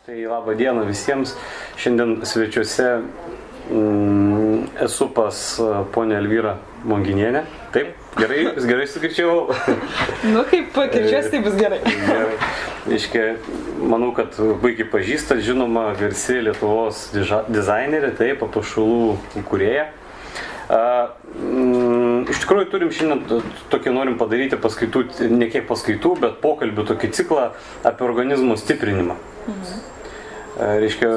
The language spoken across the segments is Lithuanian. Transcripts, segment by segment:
Tai labą dieną visiems. Šiandien svečiuose esu pas ponę Elvyrą Monginienę. Taip, gerai sukirčiavau. Nu, kaip pakirčiuosi, tai bus gerai. Gerai. Iškia, manau, kad puikiai pažįstat, žinoma, garsi Lietuvos dizainerė, taip, papuošalų kūrėja. Iš tikrųjų turim šiandien tokį norim padaryti paskaitų, ne kiek paskaitų, bet pokalbių tokį ciklą apie organizmo stiprinimą. Reiškia,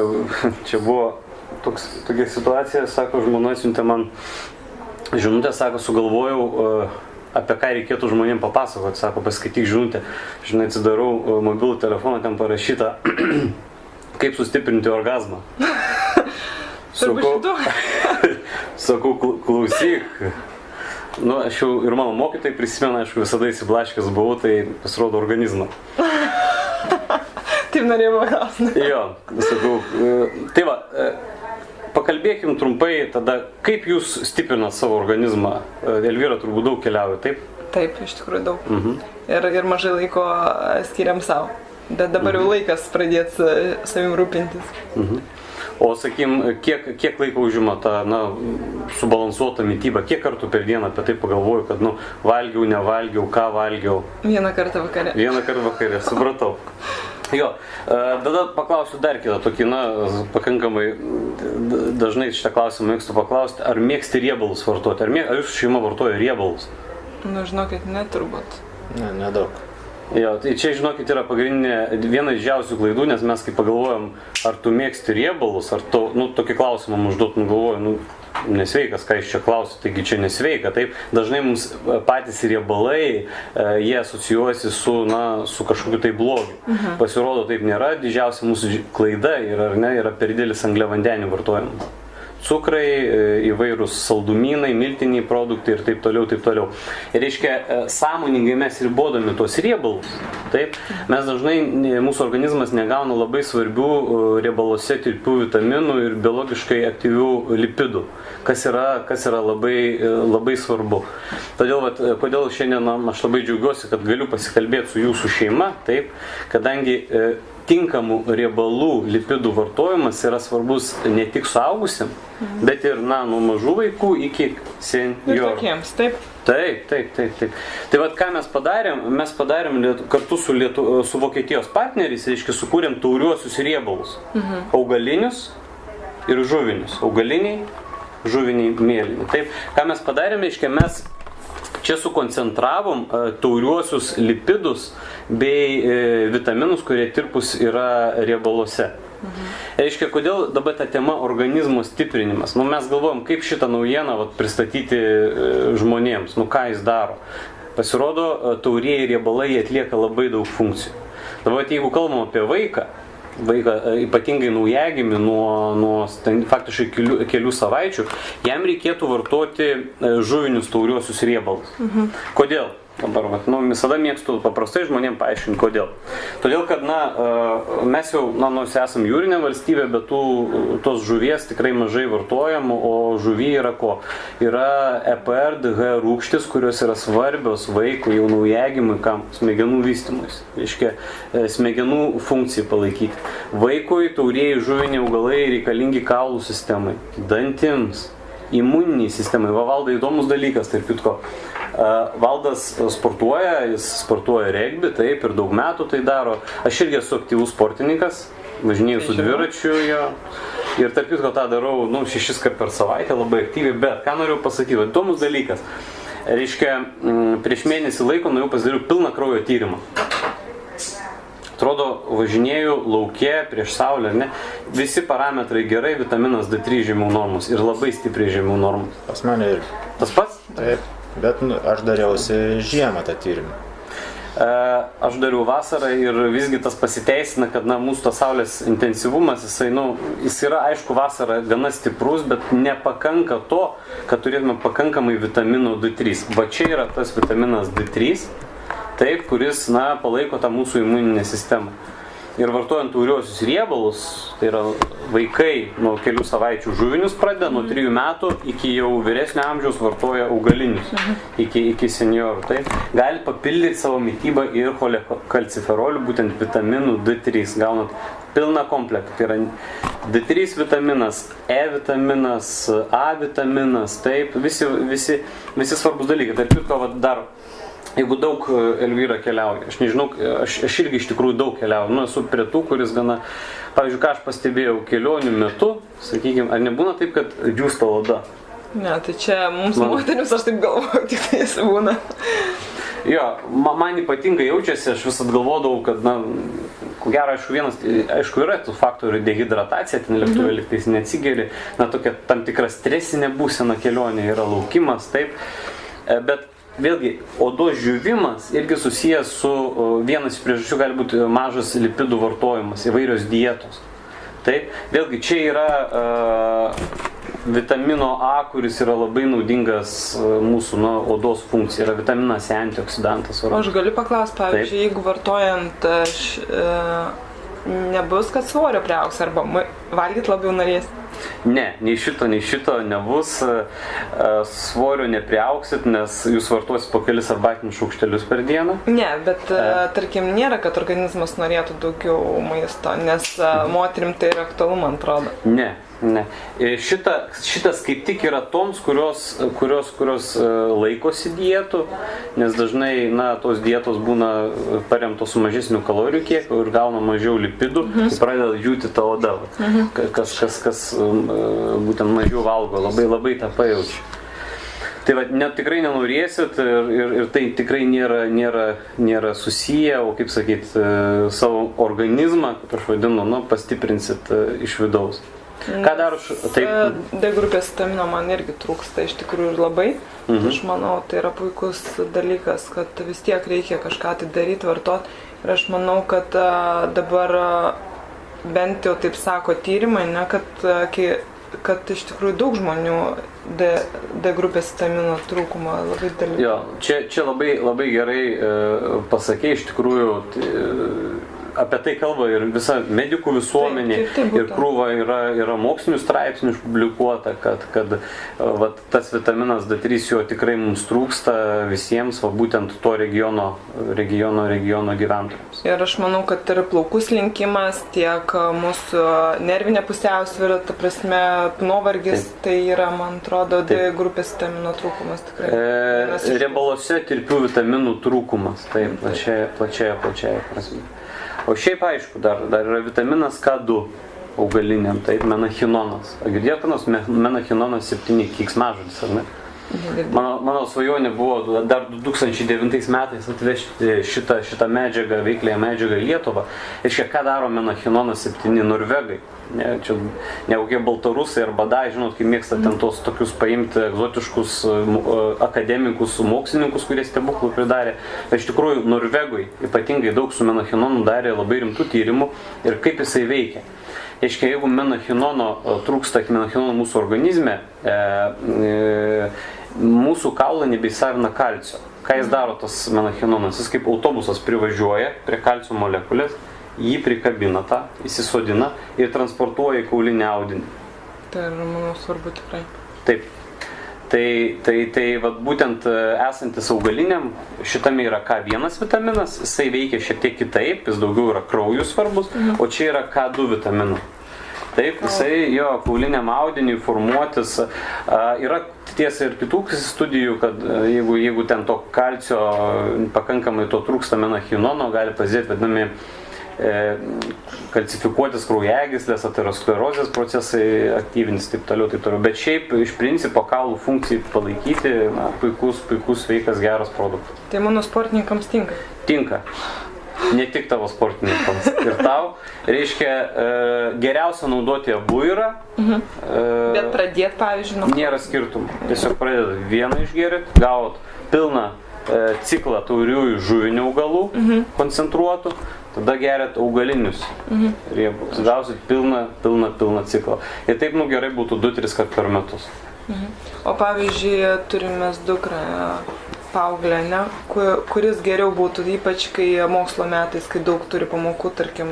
čia buvo tokia situacija, sako, žmona siuntė man žinutę, sako, sugalvojau, apie ką reikėtų žmonėms papasakoti, sako, paskaityk žinutę. Žinai, atsidarau mobilų telefoną, ten parašyta, kaip sustiprinti orgazmą. Sakau, klausyk. Nu, aš jau ir mano mokytojai prisimenu, aišku, visada įsiblaškęs buvau, tai pasirodo organizmą. Taip norėjau paklausti. Jo, sakau, tai va, pakalbėkim trumpai tada, kaip jūs stiprinat savo organizmą. Elvyra turbūt daug keliauja, taip? Taip, iš tikrųjų daug. Ir mažai laiko skiriam savo. Bet dabar jau laikas pradėti savim rūpintis. O sakykim, kiek laiko užima ta, subalansuota mityba, kiek kartų per dieną apie tai pagalvoju, kad, valgiau, nevalgiau, ką valgiau? Vieną kartą vakare. Vieną kartą vakare, supratau. Jo, tada paklausiu dar kitą tokį, pakankamai dažnai šitą klausimą mėgstu paklausti, ar mėgsti riebalus vartoti, ar jūsų šeima vartoja riebalus? Nu, žinokit, ne turbūt. Ne, nedaug. Jo, tai čia, žinokit, yra pagrindinė viena iš didžiausių klaidų, nes mes kai pagalvojam, ar tu mėgsti riebalus, ar tu, tokį klausimą užduot, galvoju, nesveikas, ką iš čia klausiu, taigi čia nesveika, taip, dažnai mums patys riebalai, jie asocijuojasi su kažkokiu tai blogiu. Pasirodo, taip nėra, didžiausia mūsų klaida yra per didelis angliavandenių vartojimas. Cukrai, įvairūs saldumynai, miltiniai produktai ir taip toliau, taip toliau. Ir reiškia, sąmoningai mes ribodami tos riebalus, taip, mes dažnai, mūsų organizmas negauna labai svarbių riebaluose tirpių vitaminų ir biologiškai aktyvių lipidų, kas yra labai svarbu. Todėl, kodėl šiandien aš labai džiaugiuosi, kad galiu pasikalbėti su jūsų šeima, taip, kadangi tinkamų riebalų, lipidų vartojimas yra svarbus ne tik suaugusiam, bet ir nuo mažų vaikų iki senjorų. Ir tokiems, taip? Taip. Tai ką mes padarėm? Mes padarėm kartu su Vokietijos partneriais, reiškia, sukūrėm tauriuosius riebalus. Augalinius ir žuvinius. Augaliniai, žuviniai, mėlyni. Taip, ką mes padarėm, reiškia, mes čia sukoncentravom tauriuosius lipidus bei vitaminus, kurie tirpus yra riebaluose. Reiškia, kodėl dabar ta tema organizmo stiprinimas? Mes galvojam, kaip šitą naujieną pristatyti žmonėms, ką jis daro. Pasirodo, taurieji riebalai atlieka labai daug funkcijų. Dabar, jeigu kalbam apie vaiką, ypatingai naujagimį nuo faktiškai kelių savaičių, jam reikėtų vartoti žuvinius tauriuosius riebalus. Kodėl? Dabar, visada mėgstu paprastai žmonėms paaiškinti, kodėl. Todėl, kad, mes jau, nors esam jūrinė valstybė, bet tos žuvies tikrai mažai vartojam, o žuvy yra ko? Yra EPR, DH rūgštis, kurios yra svarbios vaikui, jau naujagimui, kam smegenų vystymuisi. Reiškia, smegenų funkcijai palaikyti. Vaikui taurieji žuviniai augalai reikalingi kaulų sistemai, dantims, imuniniai sistemai. Valdai, įdomus dalykas, tarp kitko. Valdas sportuoja, jis sportuoja regbį, taip, ir daug metų tai daro. Aš irgi esu aktyvus sportininkas, važinėju su dviračiu jo. Ir tarp kitko tą darau 6 kart per savaitę, labai aktyviai. Bet ką noriu pasakyti, įdomus dalykas. Reiškia, prieš mėnesį laiko pasidariau pilną kraujo tyrimą. Atrodo, važinėju lauke prieš saulę, ne? Visi parametrai gerai, vitaminas D3 žemiau normos ir labai stipriai žemiau normos. Pas mane irgi. Tas pats? Taip, bet aš dariausi žiemą tą tyrimą. Aš dariau vasarą ir visgi tas pasiteisina, kad mūsų tas saulės intensyvumas, jis yra, aišku, vasarą gana stiprus, bet nepakanka to, kad turėtume pakankamai vitamino D3. Va čia yra tas vitaminas D3. Taip, kuris, palaiko tą mūsų imuninę sistemą. Ir vartojant tauriuosius riebalus, tai yra vaikai nuo kelių savaičių žuvinius pradeda, nuo 3 metų iki jau vyresnio amžiaus vartoja augalinius, iki seniorų. Tai gali papildyti savo mitybą ir cholekalciferolių, būtent vitaminų D3, gaunat pilną komplektą. Tai yra D3 vitaminas, E vitaminas, A vitaminas, taip, visi svarbus dalykai. Tarp kitko, dar jeigu daug Elvyra keliauja, aš nežinau, aš irgi iš tikrųjų daug keliauju, esu prie tų, kuris gana, pavyzdžiui, ką aš pastebėjau kelionių metu, sakykime, ar nebūna taip, kad džiūsta oda? Ne, tai čia mums moterims, aš taip galvoju, tik tai jis būna. Jo, man ypatingai jaučiasi, aš visat galvodavau, kad, ko gero, aišku, yra tų faktorių dehidratacija, ten lėktuvė lygtais neatsigeri, tokia tam tikra stresinė būsena kelionė, yra laukimas, taip, bet vėlgi, odos džiūvimas irgi susijęs su, vienas iš priežasčių gali būti mažas lipidų vartojimas, įvairios dietos. Taip, vėlgi, čia yra vitamino A, kuris yra labai naudingas mūsų odos funkcijai, yra vitaminas E, antioksidantas. O aš galiu paklausti, pavyzdžiui, jeigu vartojant nebus, kad svorio priaugs, arba valgyt labiau norės? Ne, nei šito nebus, svorio nepriauksit, nes jūs vartosit po kelis arbatinius šaukštelius per dieną. Ne, bet tarkim nėra, kad organizmas norėtų daugiau maisto, nes moterim tai yra aktualu, man atrodo. Ne. Šitas kaip tik yra toms, kurios laikosi dietų, nes dažnai, tos dietos būna paremtos su mažesniu kalorijų kiekiu ir gauna mažiau lipidų, tai pradeda džiūti ta oda. Kas būtent mažiau valgo, labai tą pajaučia. Tai tikrai nenorėsit ir tai tikrai nėra susiję, o kaip sakyt, savo organizmą, kaip aš vadinu, pastiprinsit iš vidaus. Ką dar D grupės vitamino man irgi trūksta iš tikrųjų ir labai. Aš manau, tai yra puikus dalykas, kad vis tiek reikia kažką tai daryti, vartoti. Ir aš manau, kad dabar bent jau taip sako tyrimai, kad iš tikrųjų daug žmonių D grupės vitamino trūkumo labai dalykai. Jo, čia labai gerai pasakė, iš tikrųjų apie tai kalba ir visa medikų visuomenė, ir krūva yra mokslinių straipsnių išpublikuota, kad tas vitaminas D3 jo tikrai mums trūksta visiems, būtent to regiono gyventojams. Ir aš manau, kad ir plaukų slinkimas, tiek mūsų nervinė pusiausvyrą, ta prasme, nuovargis, tai yra, man atrodo, D grupės vitamino trūkumas tikrai. Riebaluose tirpių vitaminų trūkumas, taip, plačiaja prasme. O šiaip aišku, dar yra vitaminas K2 augaliniam, taip, menachinonas. Girdėjote, menachinonas 7 keiksmažodis, ar ne? Mano svajonė buvo dar 2009 metais atvežti šitą medžiagą, veikliąją medžiagą į Lietuvą. Ir ką daro menachinonas 7 norvegai. Čia ne kokie baltarusai ar badai, žinot, kai mėgsta ten tos tokius paimti egzotiškus akademikus, mokslininkus, kurie stebuklų pridarė. Iš tikrųjų, norvegui ypatingai daug su menachinonu darė labai rimtų tyrimų ir kaip jisai veikia. Jeigu menachinono trūksta menachinono mūsų organizme, mūsų kaulai nebeįsavina kalcio. Ką jis daro tas menachinonas? Jis kaip autobusas privažiuoja prie kalcio molekulės, jį prikabina tą, įsisodina ir transportuoja į kaulinį audinį. Tai yra, manau, svarbu tikrai. Taip. Tai būtent esantis augaliniam, šitame yra K1 vitaminas, jisai veikia šiek tiek kitaip, jis daugiau yra kraujų svarbus, o čia yra K2 vitamino. Taip, jisai jo kauliniam audiniui formuotis. Yra tiesa ir kitų studijų, kad jeigu ten to kalcio pakankamai to trūksta menachinono, gali pasidėti vadinami kalcifikuotis kraujagyslės, aterosklerozės procesai aktyvintis, taip toliau. Bet šiaip iš principo kaulų funkcijai palaikyti puikus, sveikas, geras produktas. Tai mano sportininkams tinka? Tinka. Ne tik tavo sportininkams. Ir tau. Reiškia, geriausia naudoti abu yra. Bet pradėti, pavyzdžiui, nėra skirtumų. Tiesiog pradedat vieną išgėrit, gavot pilną ciklą tauriųjų žuvinių augalų koncentruotų, tada geriat augalinius riebalus. Gausit pilną ciklą. Ir taip gerai būtų 2-3 kart per metus. O pavyzdžiui, turime dukrą, paauglę, ne, kuris geriau būtų, ypač kai mokslo metais, kai daug turi pamokų, tarkim,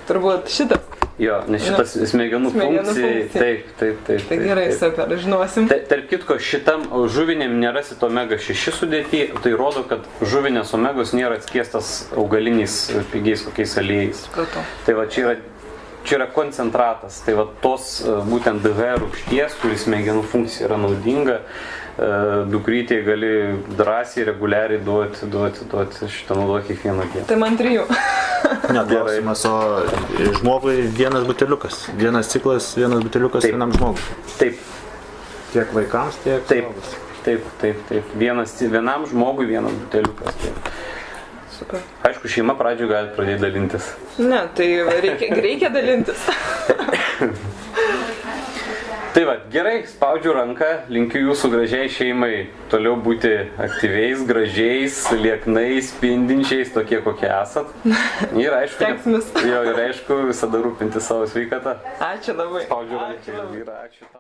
turbūt šitas. Jo, nes šitas smegenų funkcijai, taip. Tai gerai, super, žinosim. Tarp kitko, šitam žuviniam nerasit omega-6 sudėty, tai rodo, kad žuvinės omegos nėra atskiestas augaliniais pigiais kokiais aliejais. Supratau. Tai va, čia yra koncentratas, tai va tos būtent DH rūgšties, kuris smegenų funkcija yra naudinga, dukrytėje gali drąsiai, reguliariai duoti šitą naudoti kiekvieną dieną. Tai man 3. Neklausimas, o žmogui vienas buteliukas. Vienas ciklas, vienas buteliukas vienam žmogui. Taip. Tiek vaikams, tiek suaugus. Taip. Vienam žmogui vienas buteliukas. Taip. Super. Aišku, šeima pradžioje gali pradėti dalintis. Ne, tai reikia dalintis. Tai va, gerai, spaudžiu ranką, linkiu jūsų gražiai šeimai toliau būti aktyviais, gražiais, lieknais, spindinčiais, tokie kokie esat. Ir aišku, visada rūpinti savo sveikatą. Ačiū labai. Spaudžiu ranką. Ačiū.